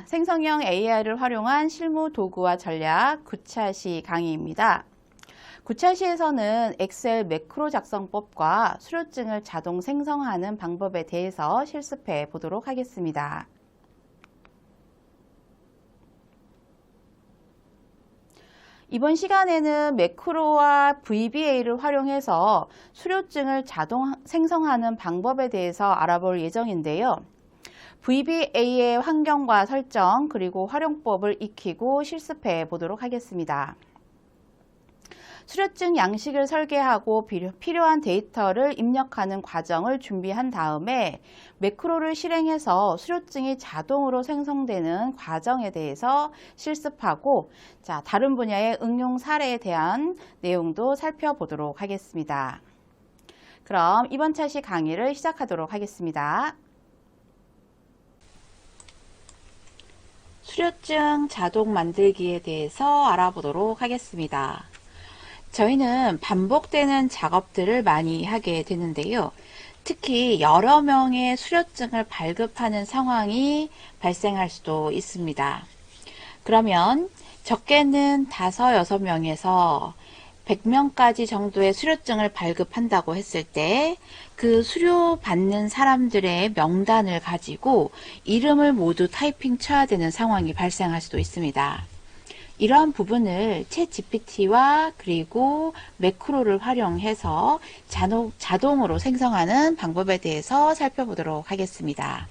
생성형 AI를 활용한 실무 도구와 전략 9차시 강의입니다. 9차시에서는 엑셀 매크로 작성법과 수료증을 자동 생성하는 방법에 대해서 실습해 보도록 하겠습니다. 이번 시간에는 매크로와 VBA를 활용해서 수료증을 자동 생성하는 방법에 대해서 알아볼 예정인데요. VBA의 환경과 설정 그리고 활용법을 익히고 실습해 보도록 하겠습니다. 수료증 양식을 설계하고 필요한 데이터를 입력하는 과정을 준비한 다음에 매크로를 실행해서 수료증이 자동으로 생성되는 과정에 대해서 실습하고 다른 분야의 응용 사례에 대한 내용도 살펴보도록 하겠습니다. 그럼 이번 차시 강의를 시작하도록 하겠습니다. 수료증 자동 만들기에 대해서 알아보도록 하겠습니다. 저희는 반복되는 작업들을 많이 하게 되는데요. 특히 여러 명의 수료증을 발급하는 상황이 발생할 수도 있습니다. 그러면 적게는 5, 6명에서 100명까지 정도의 수료증을 발급한다고 했을 때 그 수료 받는 사람들의 명단을 가지고 이름을 모두 타이핑 쳐야 되는 상황이 발생할 수도 있습니다. 이러한 부분을 챗GPT와 그리고 매크로를 활용해서 자동으로 생성하는 방법에 대해서 살펴보도록 하겠습니다.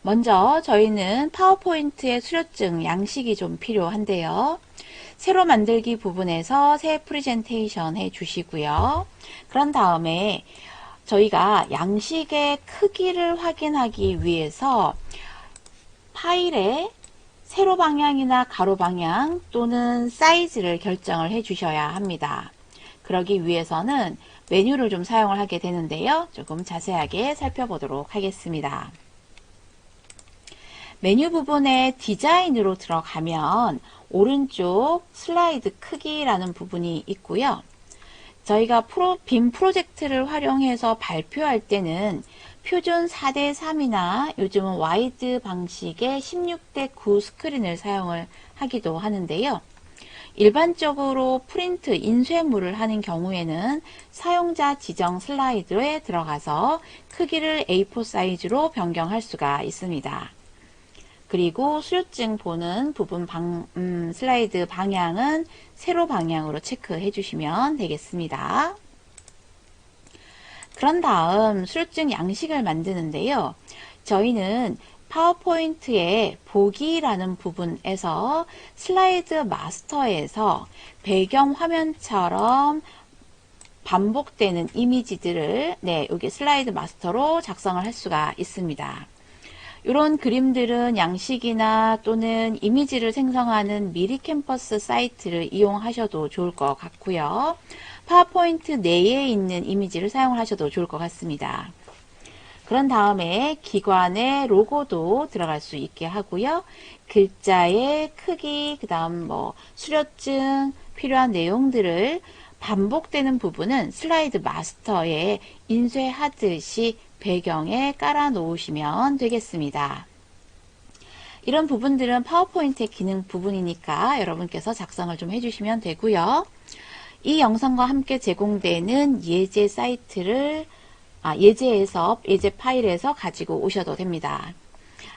먼저 저희는 파워포인트의 수료증 양식이 좀 필요한데요. 새로 만들기 부분에서 새 프레젠테이션 해 주시고요. 그런 다음에 저희가 양식의 크기를 확인하기 위해서 파일의 세로 방향이나 가로 방향 또는 사이즈를 결정을 해 주셔야 합니다. 그러기 위해서는 메뉴를 좀 사용을 하게 되는데요. 조금 자세하게 살펴보도록 하겠습니다. 메뉴 부분에 디자인으로 들어가면 오른쪽 슬라이드 크기라는 부분이 있고요. 저희가 빔 프로젝트를 활용해서 발표할 때는 표준 4:3이나 요즘은 와이드 방식의 16:9 스크린을 사용을 하기도 하는데요. 일반적으로 프린트, 인쇄물을 하는 경우에는 사용자 지정 슬라이드에 들어가서 크기를 A4 사이즈로 변경할 수가 있습니다. 그리고 수료증 보는 부분 슬라이드 방향은 세로 방향으로 체크해 주시면 되겠습니다. 그런 다음 수료증 양식을 만드는데요. 저희는 파워포인트의 보기라는 부분에서 슬라이드 마스터에서 배경 화면처럼 반복되는 이미지들을 여기 슬라이드 마스터로 작성을 할 수가 있습니다. 이런 그림들은 양식이나 또는 이미지를 생성하는 미리 캠퍼스 사이트를 이용하셔도 좋을 것 같고요. 파워포인트 내에 있는 이미지를 사용을 하셔도 좋을 것 같습니다. 그런 다음에 기관의 로고도 들어갈 수 있게 하고요. 글자의 크기, 그 다음 수료증, 필요한 내용들을 반복되는 부분은 슬라이드 마스터에 인쇄하듯이 배경에 깔아 놓으시면 되겠습니다. 이런 부분들은 파워포인트의 기능 부분이니까 여러분께서 작성을 좀 해주시면 되고요. 이 영상과 함께 제공되는 예제 사이트를 예제 파일에서 가지고 오셔도 됩니다.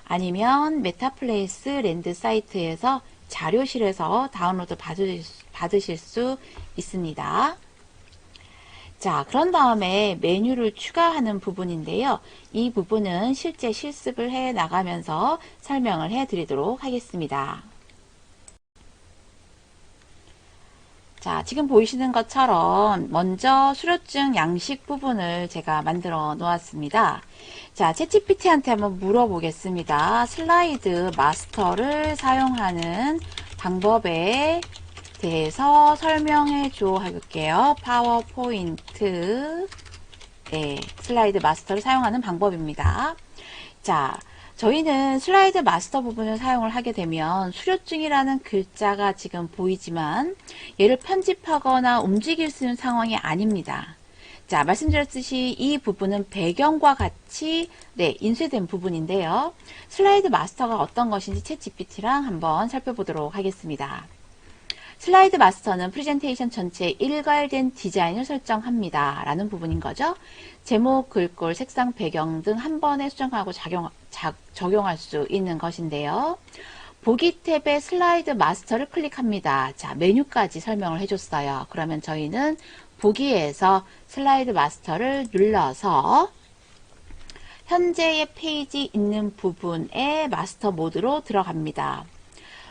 아니면 메타플레이스 랜드 사이트에서 자료실에서 다운로드 받으실 수 있습니다. 그런 다음에 메뉴를 추가하는 부분인데요. 이 부분은 실제 실습을 해 나가면서 설명을 해 드리도록 하겠습니다. 지금 보이시는 것처럼 먼저 수료증 양식 부분을 제가 만들어 놓았습니다. 챗GPT한테 한번 물어보겠습니다. 슬라이드 마스터를 사용하는 방법에 대해서 설명해 줘 할게요. 파워포인트 슬라이드 마스터를 사용하는 방법입니다. 저희는 슬라이드 마스터 부분을 사용을 하게 되면 수료증이라는 글자가 지금 보이지만 얘를 편집하거나 움직일 수 있는 상황이 아닙니다. 자, 말씀드렸듯이 이 부분은 배경과 같이 인쇄된 부분인데요. 슬라이드 마스터가 어떤 것인지 챗 GPT랑 한번 살펴보도록 하겠습니다. 슬라이드 마스터는 프레젠테이션 전체에 일괄된 디자인을 설정합니다. 라는 부분인 거죠. 제목, 글꼴, 색상, 배경 등 한 번에 수정하고 적용할 수 있는 것인데요. 보기 탭에 슬라이드 마스터를 클릭합니다. 자, 메뉴까지 설명을 해줬어요. 그러면 저희는 보기에서 슬라이드 마스터를 눌러서 현재의 페이지 있는 부분에 마스터 모드로 들어갑니다.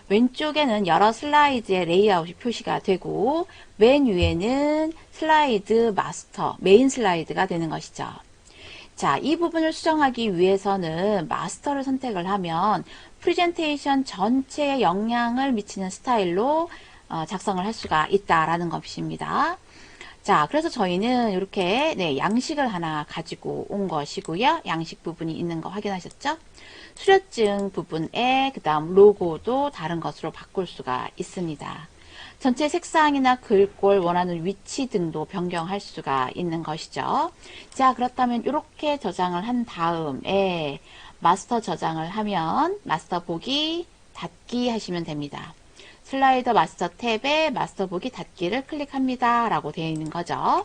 왼쪽에는 여러 슬라이드의 레이아웃이 표시가 되고 맨 위에는 슬라이드 마스터, 메인 슬라이드가 되는 것이죠. 자, 이 부분을 수정하기 위해서는 마스터를 선택을 하면 프레젠테이션 전체에 영향을 미치는 스타일로 작성을 할 수가 있다라는 것입니다. 자, 그래서 저희는 이렇게 양식을 하나 가지고 온 것이고요. 양식 부분이 있는 거 확인하셨죠? 수료증 부분에 그 다음 로고도 다른 것으로 바꿀 수가 있습니다. 전체 색상이나 글꼴, 원하는 위치 등도 변경할 수가 있는 것이죠. 자, 그렇다면 이렇게 저장을 한 다음에 마스터 저장을 하면 마스터 보기, 닫기 하시면 됩니다. 슬라이더 마스터 탭에 마스터 보기 닫기를 클릭합니다. 라고 되어 있는 거죠.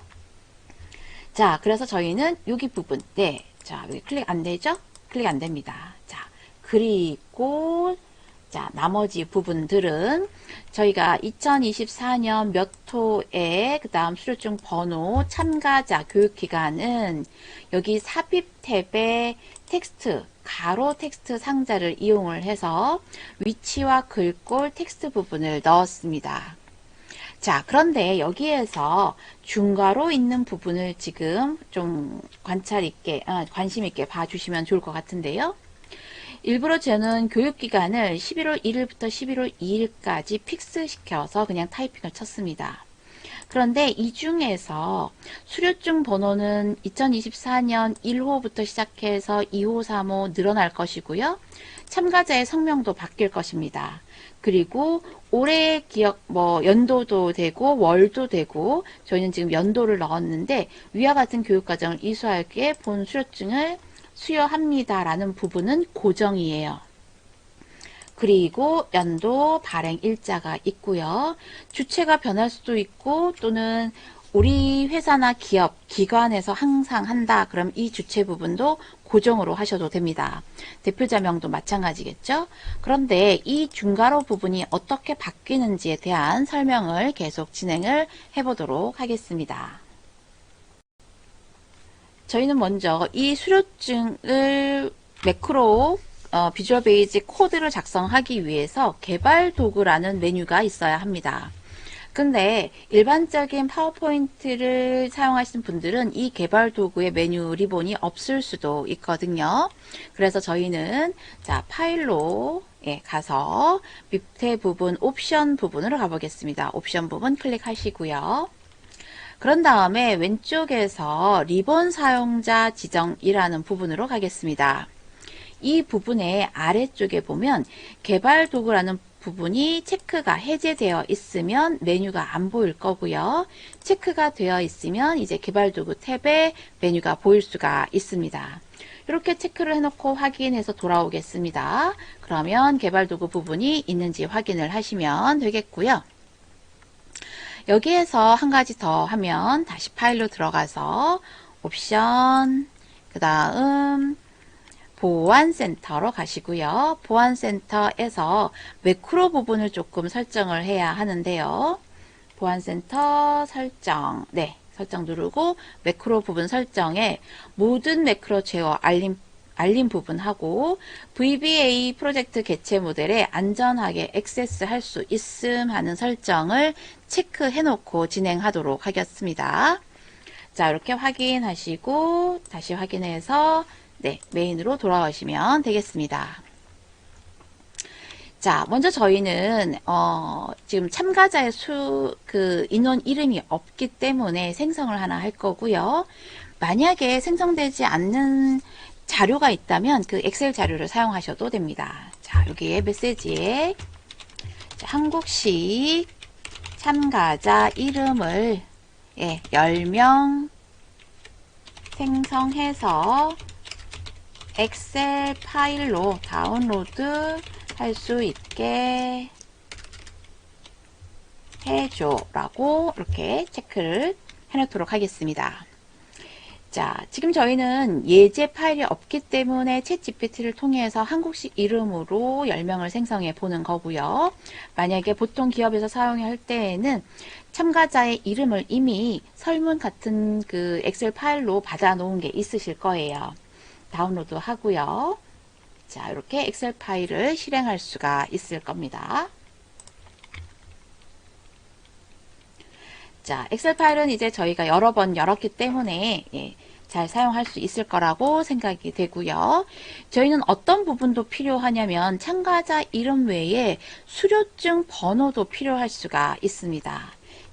자, 그래서 저희는 여기 부분, 자, 여기 클릭 안 되죠? 클릭 안 됩니다. 자, 그리고, 자, 나머지 부분들은 저희가 2024년 몇 호에, 그 다음 수료증 번호, 참가자, 교육기간은 여기 삽입 탭에 텍스트, 가로 텍스트 상자를 이용을 해서 위치와 글꼴 텍스트 부분을 넣었습니다. 자, 그런데 여기에서 중괄호 있는 부분을 지금 좀 관심 있게 봐주시면 좋을 것 같은데요. 일부러 저는 교육기간을 11월 1일부터 11월 2일까지 픽스시켜서 그냥 타이핑을 쳤습니다. 그런데 이 중에서 수료증 번호는 2024년 1호부터 시작해서 2호, 3호 늘어날 것이고요. 참가자의 성명도 바뀔 것입니다. 그리고 올해의 기억, 연도도 되고 월도 되고 저희는 지금 연도를 넣었는데 위와 같은 교육과정을 이수하기에 본 수료증을 수여합니다. 라는 부분은 고정이에요. 그리고 연도 발행 일자가 있고요. 주체가 변할 수도 있고 또는 우리 회사나 기업, 기관에서 항상 한다. 그럼 이 주체 부분도 고정으로 하셔도 됩니다. 대표자명도 마찬가지겠죠. 그런데 이 중괄호 부분이 어떻게 바뀌는지에 대한 설명을 계속 진행을 해보도록 하겠습니다. 저희는 먼저 이 수료증을 매크로 비주얼 베이직 코드를 작성하기 위해서 개발 도구라는 메뉴가 있어야 합니다. 근데 일반적인 파워포인트를 사용하시는 분들은 이 개발 도구의 메뉴 리본이 없을 수도 있거든요. 그래서 저희는 자, 파일로 가서 밑에 부분 옵션 부분으로 가보겠습니다. 옵션 부분 클릭하시고요. 그런 다음에 왼쪽에서 리본 사용자 지정이라는 부분으로 가겠습니다. 이 부분의 아래쪽에 보면 개발 도구라는 부분이 체크가 해제되어 있으면 메뉴가 안 보일 거고요. 체크가 되어 있으면 이제 개발 도구 탭에 메뉴가 보일 수가 있습니다. 이렇게 체크를 해놓고 확인해서 돌아오겠습니다. 그러면 개발 도구 부분이 있는지 확인을 하시면 되겠고요. 여기에서 한 가지 더 하면 다시 파일로 들어가서 옵션, 그 다음 보안센터로 가시고요. 보안센터에서 매크로 부분을 조금 설정을 해야 하는데요. 보안센터 설정, 설정 누르고 매크로 부분 설정에 모든 매크로 제어 알림 부분하고 VBA 프로젝트 개체 모델에 안전하게 액세스할 수 있음 하는 설정을 체크해 놓고 진행하도록 하겠습니다. 자, 이렇게 확인하시고 다시 확인해서 메인으로 돌아오시면 되겠습니다. 자, 먼저 저희는 지금 참가자의 인원 이름이 없기 때문에 생성을 하나 할 거고요. 만약에 생성되지 않는 자료가 있다면 그 엑셀 자료를 사용하셔도 됩니다. 자, 여기에 메시지에 한국식 참가자 이름을 10명 생성해서 엑셀 파일로 다운로드 할 수 있게 해줘 라고 이렇게 체크를 해놓도록 하겠습니다. 자, 지금 저희는 예제 파일이 없기 때문에 챗GPT를 통해서 한국식 이름으로 10명을 생성해 보는 거고요. 만약에 보통 기업에서 사용할 때에는 참가자의 이름을 이미 설문 같은 그 엑셀 파일로 받아 놓은 게 있으실 거예요. 다운로드 하고요. 자, 이렇게 엑셀 파일을 실행할 수가 있을 겁니다. 자, 엑셀 파일은 이제 저희가 여러 번 열었기 때문에 잘 사용할 수 있을 거라고 생각이 되고요. 저희는 어떤 부분도 필요하냐면 참가자 이름 외에 수료증 번호도 필요할 수가 있습니다.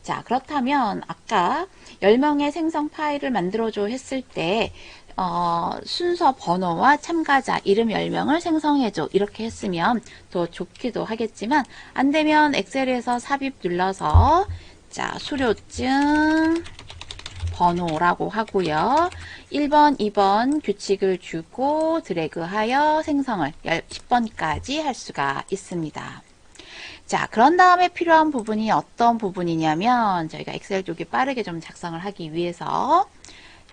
자, 그렇다면 아까 10명의 생성 파일을 만들어줘 했을 때 순서 번호와 참가자 이름 10명을 생성해줘 이렇게 했으면 더 좋기도 하겠지만 안되면 엑셀에서 삽입 눌러서 자, 수료증 번호라고 하고요. 1번, 2번 규칙을 주고 드래그하여 생성을 10번까지 할 수가 있습니다. 자, 그런 다음에 필요한 부분이 어떤 부분이냐면 저희가 엑셀 쪽이 빠르게 좀 작성을 하기 위해서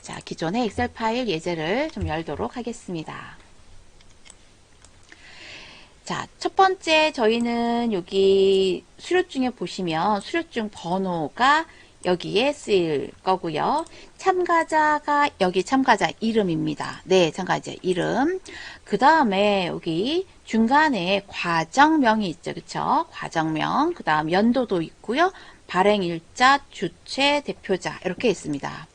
자, 기존의 엑셀 파일 예제를 좀 열도록 하겠습니다. 자, 첫 번째 저희는 여기 수료증에 보시면 수료증 번호가 여기에 쓰일 거고요. 참가자가 여기 참가자 이름입니다. 네, 참가자 이름. 그 다음에 여기 중간에 과정명이 있죠. 그쵸? 과정명. 그 다음 연도도 있고요. 발행일자, 주체, 대표자 이렇게 있습니다.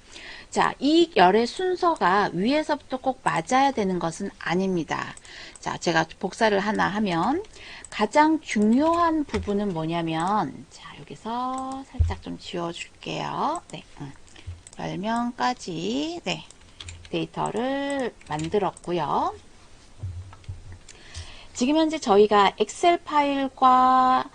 자, 이 열의 순서가 위에서부터 꼭 맞아야 되는 것은 아닙니다. 자, 제가 복사를 하나 하면 가장 중요한 부분은 뭐냐면 자, 여기서 살짝 좀 지워줄게요. 네, 10명까지 네, 데이터를 만들었고요. 지금 현재 저희가 엑셀 파일과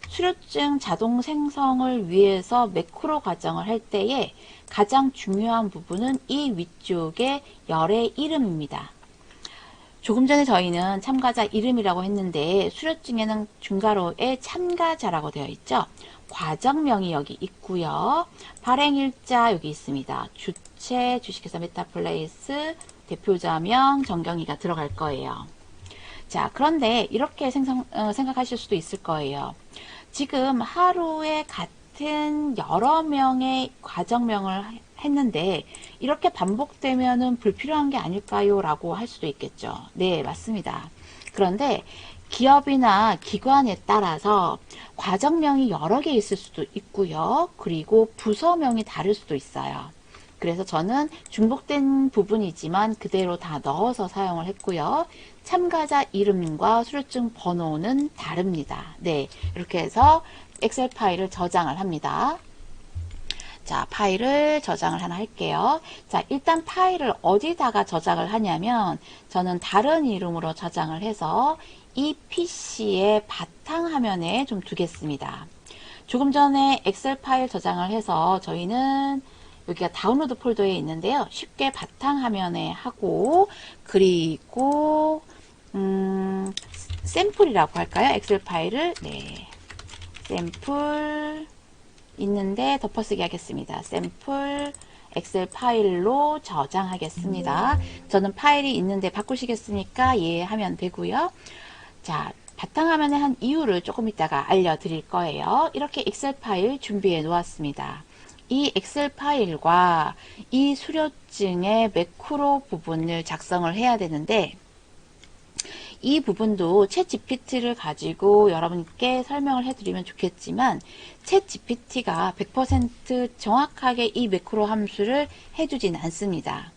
수료증 자동 생성을 위해서 매크로 과정을 할 때에 가장 중요한 부분은 이 위쪽의 열의 이름입니다. 조금 전에 저희는 참가자 이름이라고 했는데 수료증에는 중괄호에 참가자라고 되어 있죠. 과정명이 여기 있고요. 발행일자 여기 있습니다. 주체, 주식회사 메타플레이스, 대표자명, 정경이가 들어갈 거예요. 자, 그런데 이렇게 생각하실 수도 있을 거예요. 지금 하루에 같은 여러 명의 과정명을 했는데 이렇게 반복되면은 불필요한 게 아닐까요? 라고 할 수도 있겠죠. 네, 맞습니다. 그런데 기업이나 기관에 따라서 과정명이 여러 개 있을 수도 있고요. 그리고 부서명이 다를 수도 있어요. 그래서 저는 중복된 부분이지만 그대로 다 넣어서 사용을 했고요. 참가자 이름과 수료증 번호는 다릅니다. 네, 이렇게 해서 엑셀 파일을 저장을 합니다. 자, 파일을 저장을 하나 할게요. 자, 일단 파일을 어디다가 저장을 하냐면 저는 다른 이름으로 저장을 해서 이 PC의 바탕화면에 좀 두겠습니다. 조금 전에 엑셀 파일 저장을 해서 저희는 여기가 다운로드 폴더에 있는데요. 쉽게 바탕화면에 하고 그리고 샘플이라고 할까요? 엑셀 파일을 네, 샘플 있는데 덮어쓰기 하겠습니다. 샘플 엑셀 파일로 저장하겠습니다. 저는 파일이 있는데 바꾸시겠으니까 이해하면 되고요. 자, 바탕화면에 한 이유를 조금 이따가 알려드릴 거예요. 이렇게 엑셀 파일 준비해 놓았습니다. 이 엑셀 파일과 이 수료증의 매크로 부분을 작성을 해야 되는데 이 부분도 챗 GPT를 가지고 여러분께 설명을 해드리면 좋겠지만 챗 GPT가 100% 정확하게 이 매크로 함수를 해주진 않습니다.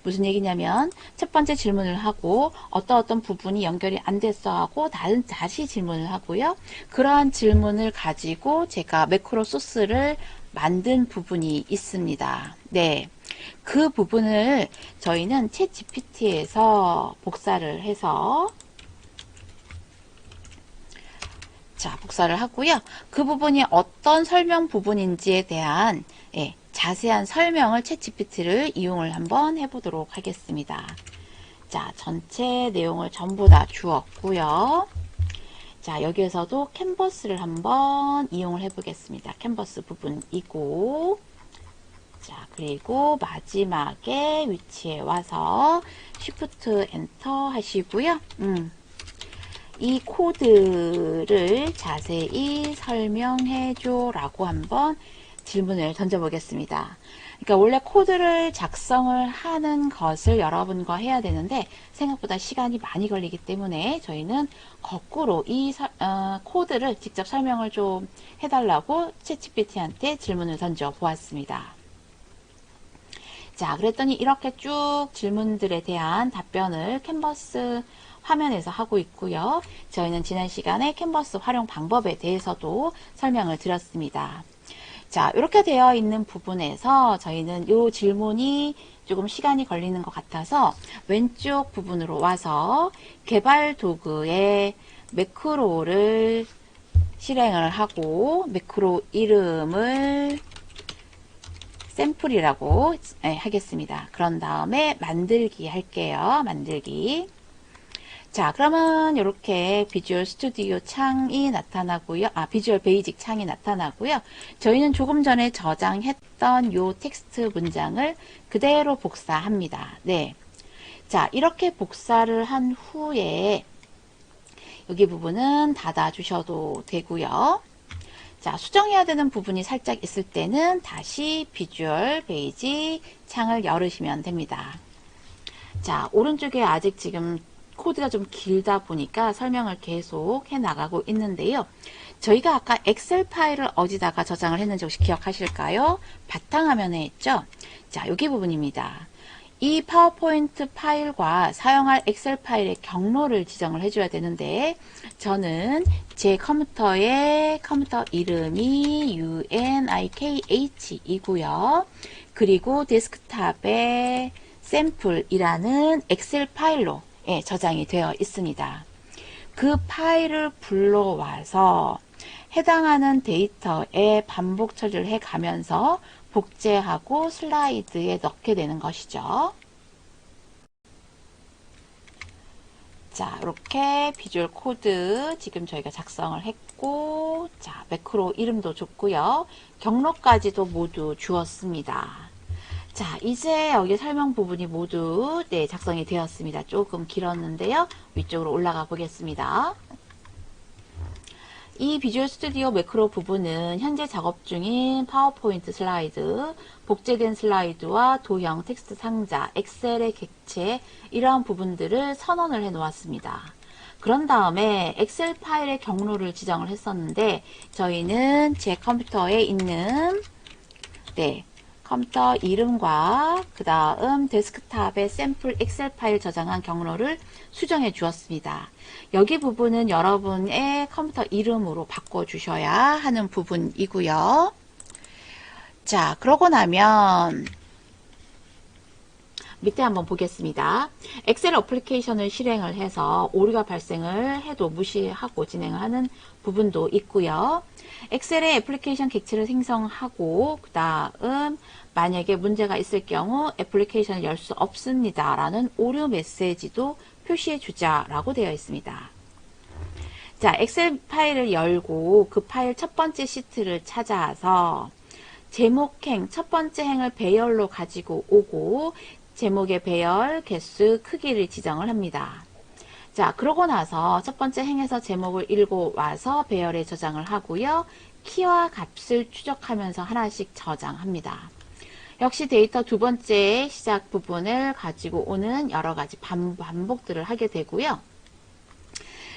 무슨 얘기냐면 첫 번째 질문을 하고 어떤 부분이 연결이 안 됐어 하고 다시 질문을 하고요. 그러한 질문을 가지고 제가 매크로 소스를 만든 부분이 있습니다. 네, 그 부분을 저희는 챗 GPT에서 복사를 해서 자, 복사를 하고요. 그 부분이 어떤 설명 부분인지에 대한 자세한 설명을 챗GPT를 이용을 한번 해보도록 하겠습니다. 자, 전체 내용을 전부 다 주었고요. 자, 여기에서도 캔버스를 한번 이용을 해보겠습니다. 캔버스 부분이고, 자, 그리고 마지막에 위치에 와서 Shift 엔터 하시고요. 이 코드를 자세히 설명해줘 라고 한번 질문을 던져보겠습니다. 그러니까 원래 코드를 작성을 하는 것을 여러분과 해야 되는데 생각보다 시간이 많이 걸리기 때문에 저희는 거꾸로 이 코드를 직접 설명을 좀 해달라고 챗GPT한테 질문을 던져 보았습니다. 자, 그랬더니 이렇게 쭉 질문들에 대한 답변을 캔버스 화면에서 하고 있고요. 저희는 지난 시간에 캔버스 활용 방법에 대해서도 설명을 드렸습니다. 자, 이렇게 되어 있는 부분에서 저희는 이 질문이 조금 시간이 걸리는 것 같아서 왼쪽 부분으로 와서 개발 도구의 매크로를 실행을 하고 매크로 이름을 샘플이라고 하겠습니다. 그런 다음에 만들기 할게요. 만들기. 자, 그러면 이렇게 비주얼 스튜디오 창이 나타나고요. 비주얼 베이직 창이 나타나고요. 저희는 조금 전에 저장했던 요 텍스트 문장을 그대로 복사합니다. 네. 자, 이렇게 복사를 한 후에 여기 부분은 닫아 주셔도 되고요. 자, 수정해야 되는 부분이 살짝 있을 때는 다시 비주얼 베이직 창을 열으시면 됩니다. 자, 오른쪽에 아직 지금 코드가 좀 길다 보니까 설명을 계속 해 나가고 있는데요. 저희가 아까 엑셀 파일을 어디다가 저장을 했는지 혹시 기억하실까요? 바탕화면에 있죠? 자, 여기 부분입니다. 이 파워포인트 파일과 사용할 엑셀 파일의 경로를 지정을 해줘야 되는데 저는 제 컴퓨터의 컴퓨터 이름이 UNIKH 이고요. 그리고 데스크탑에 샘플이라는 엑셀 파일로 저장이 되어 있습니다. 그 파일을 불러와서 해당하는 데이터에 반복 처리를 해가면서 복제하고 슬라이드에 넣게 되는 것이죠. 자, 이렇게 비주얼 코드 지금 저희가 작성을 했고, 자, 매크로 이름도 줬고요. 경로까지도 모두 주었습니다. 자, 이제 여기 설명 부분이 모두 작성이 되었습니다. 조금 길었는데요. 위쪽으로 올라가 보겠습니다. 이 비주얼 스튜디오 매크로 부분은 현재 작업 중인 파워포인트 슬라이드, 복제된 슬라이드와 도형, 텍스트 상자, 엑셀의 객체 이러한 부분들을 선언을 해 놓았습니다. 그런 다음에 엑셀 파일의 경로를 지정을 했었는데 저희는 제 컴퓨터에 있는 컴퓨터 이름과 그 다음 데스크탑에 샘플 엑셀 파일 저장한 경로를 수정해 주었습니다. 여기 부분은 여러분의 컴퓨터 이름으로 바꿔주셔야 하는 부분이고요. 자, 그러고 나면 밑에 한번 보겠습니다. 엑셀 어플리케이션을 실행을 해서 오류가 발생을 해도 무시하고 진행을 하는 부분도 있고요. 엑셀의 애플리케이션 객체를 생성하고 그 다음 만약에 문제가 있을 경우 애플리케이션을 열 수 없습니다 라는 오류 메시지도 표시해 주자라고 되어 있습니다. 자, 엑셀 파일을 열고 그 파일 첫 번째 시트를 찾아서 제목행 첫 번째 행을 배열로 가지고 오고 제목의 배열, 개수, 크기를 지정을 합니다. 자, 그러고 나서 첫 번째 행에서 제목을 읽고 와서 배열에 저장을 하고요. 키와 값을 추적하면서 하나씩 저장합니다. 역시 데이터 두 번째 시작 부분을 가지고 오는 여러 가지 반복들을 하게 되고요.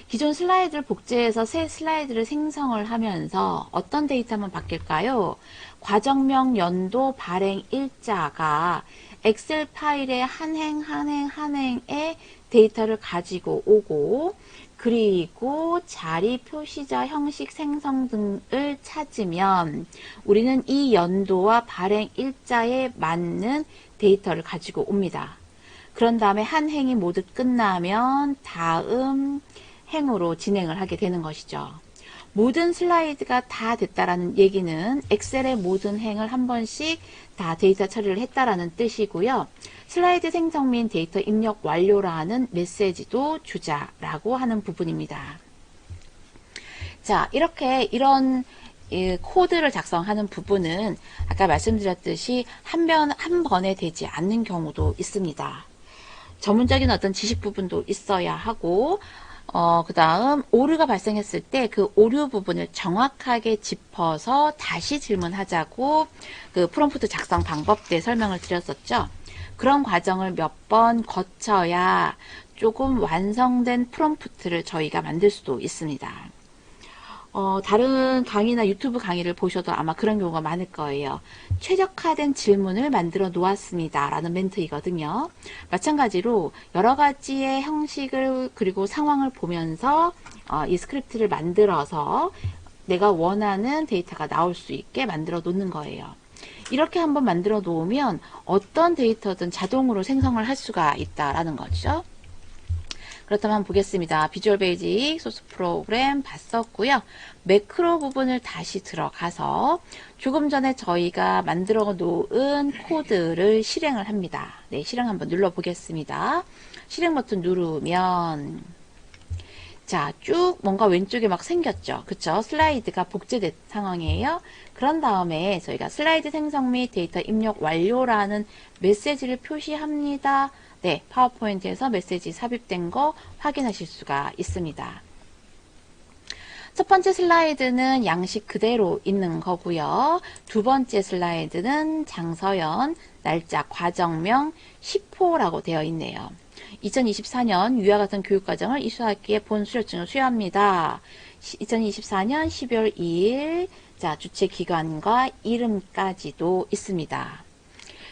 기존 슬라이드를 복제해서 새 슬라이드를 생성을 하면서 어떤 데이터만 바뀔까요? 과정명, 연도, 발행 일자가 엑셀 파일의 한 행의 데이터를 가지고 오고 그리고 자리, 표시자, 형식, 생성 등을 찾으면 우리는 이 연도와 발행 일자에 맞는 데이터를 가지고 옵니다. 그런 다음에 한 행이 모두 끝나면 다음 행으로 진행을 하게 되는 것이죠. 모든 슬라이드가 다 됐다라는 얘기는 엑셀의 모든 행을 한 번씩 다 데이터 처리를 했다라는 뜻이고요. 슬라이드 생성 및 데이터 입력 완료라는 메시지도 주자라고 하는 부분입니다. 자, 이런 코드를 작성하는 부분은 아까 말씀드렸듯이 한 번에 되지 않는 경우도 있습니다. 전문적인 어떤 지식 부분도 있어야 하고, 그 다음 오류가 발생했을 때 그 오류 부분을 정확하게 짚어서 다시 질문하자고 그 프롬프트 작성 방법 때 설명을 드렸었죠. 그런 과정을 몇 번 거쳐야 조금 완성된 프롬프트를 저희가 만들 수도 있습니다. 다른 강의나 유튜브 강의를 보셔도 아마 그런 경우가 많을 거예요. 최적화된 질문을 만들어 놓았습니다. 라는 멘트이거든요. 마찬가지로 여러 가지의 형식을 그리고 상황을 보면서 이 스크립트를 만들어서 내가 원하는 데이터가 나올 수 있게 만들어 놓는 거예요. 이렇게 한번 만들어 놓으면 어떤 데이터든 자동으로 생성을 할 수가 있다라는 거죠. 그렇다면 한번 보겠습니다. 비주얼 베이직 소스 프로그램 봤었고요. 매크로 부분을 다시 들어가서 조금 전에 저희가 만들어 놓은 코드를 실행을 합니다. 네, 실행 한번 눌러 보겠습니다. 실행 버튼 누르면 자, 쭉 뭔가 왼쪽에 막 생겼죠. 그쵸? 슬라이드가 복제된 상황이에요. 그런 다음에 저희가 슬라이드 생성 및 데이터 입력 완료라는 메시지를 표시합니다. 네, 파워포인트에서 메시지 삽입된 거 확인하실 수가 있습니다. 첫 번째 슬라이드는 양식 그대로 있는 거고요. 두 번째 슬라이드는 장서연, 날짜, 과정명, 10호라고 되어 있네요. 2024년 위와 같은 교육과정을 이수학기에 본 수료증을 수여합니다. 2024년 12월 2일 자 주최 기관과 이름까지도 있습니다.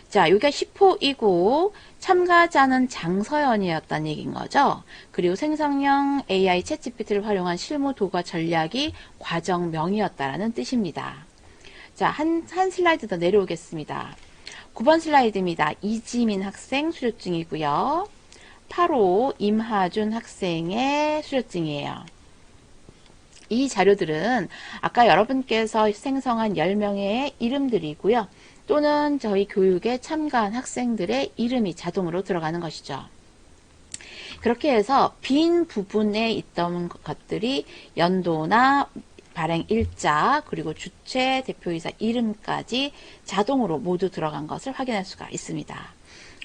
자, 여기가 10호이고 참가자는 장서연이었다는 얘기인 거죠. 그리고 생성형 AI 챗GPT를 활용한 실무 도구 전략이 과정명이었다라는 뜻입니다. 자, 한 슬라이드 더 내려오겠습니다. 9번 슬라이드입니다. 이지민 학생 수료증이고요. 8호 임하준 학생의 수료증이에요. 이 자료들은 아까 여러분께서 생성한 10명의 이름들이고요. 또는 저희 교육에 참가한 학생들의 이름이 자동으로 들어가는 것이죠. 그렇게 해서 빈 부분에 있던 것들이 연도나 발행 일자 그리고 주최 대표이사 이름까지 자동으로 모두 들어간 것을 확인할 수가 있습니다.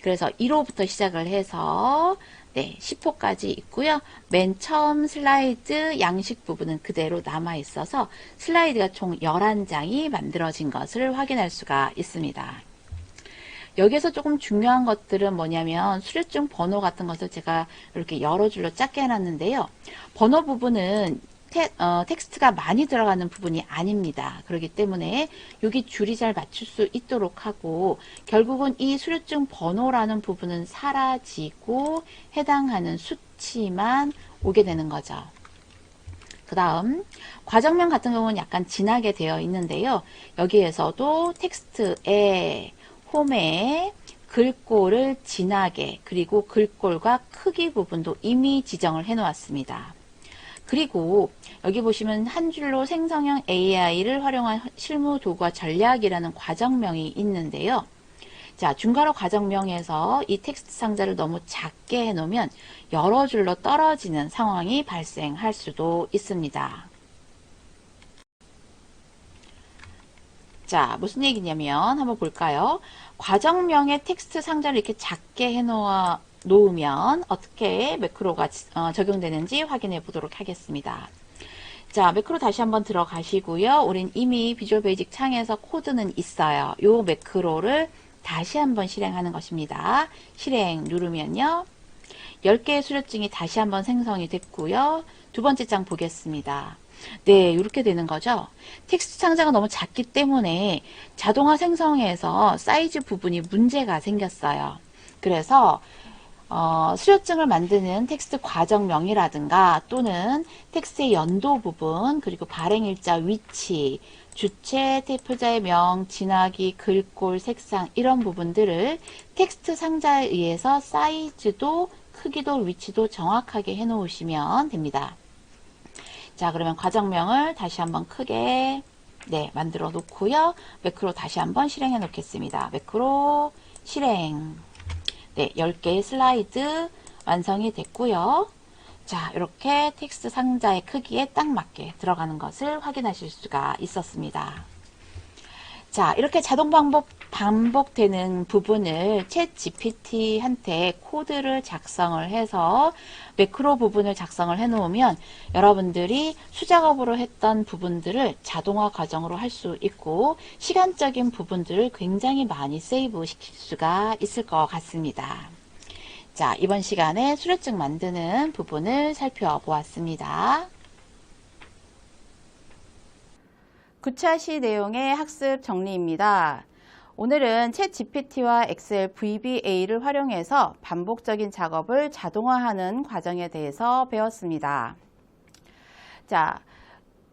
그래서 1호부터 시작을 해서 네, 10호까지 있고요. 맨 처음 슬라이드 양식 부분은 그대로 남아 있어서 슬라이드가 총 11장이 만들어진 것을 확인할 수가 있습니다. 여기에서 조금 중요한 것들은 뭐냐면 수료증 번호 같은 것을 제가 이렇게 여러 줄로 작게 해놨는데요. 번호 부분은 텍스트가 많이 들어가는 부분이 아닙니다. 그렇기 때문에 여기 줄이 잘 맞출 수 있도록 하고 결국은 이 수료증 번호라는 부분은 사라지고 해당하는 수치만 오게 되는 거죠. 그 다음 과정명 같은 경우는 약간 진하게 되어 있는데요. 여기에서도 텍스트에 홈에 글꼴을 진하게 그리고 글꼴과 크기 부분도 이미 지정을 해 놓았습니다. 그리고 여기 보시면 한 줄로 생성형 AI를 활용한 실무 도구와 전략이라는 과정명이 있는데요. 자, 중괄호 과정명에서 이 텍스트 상자를 너무 작게 해놓으면 여러 줄로 떨어지는 상황이 발생할 수도 있습니다. 자, 무슨 얘기냐면 한번 볼까요? 과정명의 텍스트 상자를 이렇게 작게 놓으면 어떻게 매크로가 적용되는지 확인해 보도록 하겠습니다. 자, 매크로 다시 한번 들어가시고요. 우린 이미 비주얼 베이직 창에서 코드는 있어요. 요 매크로를 다시 한번 실행하는 것입니다. 실행 누르면요. 10개의 수료증이 다시 한번 생성이 됐고요. 두 번째 장 보겠습니다. 네, 이렇게 되는 거죠. 텍스트 상자가 너무 작기 때문에 자동화 생성에서 사이즈 부분이 문제가 생겼어요. 그래서 수료증을 만드는 텍스트 과정명이라든가 또는 텍스트의 연도 부분 그리고 발행일자 위치 주체, 대표자의 명, 진하기, 글꼴, 색상 이런 부분들을 텍스트 상자에 의해서 사이즈도 크기도 위치도 정확하게 해 놓으시면 됩니다. 자, 그러면 과정명을 다시 한번 크게 만들어 놓고요. 매크로 다시 한번 실행해 놓겠습니다. 매크로 실행. 10개의 슬라이드 완성이 됐고요. 자, 이렇게 텍스트 상자의 크기에 딱 맞게 들어가는 것을 확인하실 수가 있었습니다. 자, 이렇게 자동 반복되는 부분을 챗 GPT한테 코드를 작성을 해서 매크로 부분을 작성을 해 놓으면 여러분들이 수작업으로 했던 부분들을 자동화 과정으로 할 수 있고 시간적인 부분들을 굉장히 많이 세이브 시킬 수가 있을 것 같습니다. 자, 이번 시간에 수료증 만드는 부분을 살펴보았습니다. 9차 시 내용의 학습 정리입니다. 오늘은 챗 GPT와 엑셀 VBA를 활용해서 반복적인 작업을 자동화하는 과정에 대해서 배웠습니다. 자,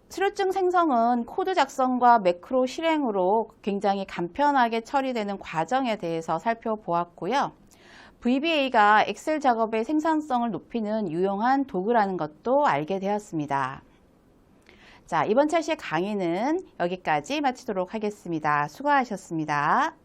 수료증 생성은 코드 작성과 매크로 실행으로 굉장히 간편하게 처리되는 과정에 대해서 살펴보았고요. VBA가 엑셀 작업의 생산성을 높이는 유용한 도구라는 것도 알게 되었습니다. 자, 이번 차시의 강의는 여기까지 마치도록 하겠습니다. 수고하셨습니다.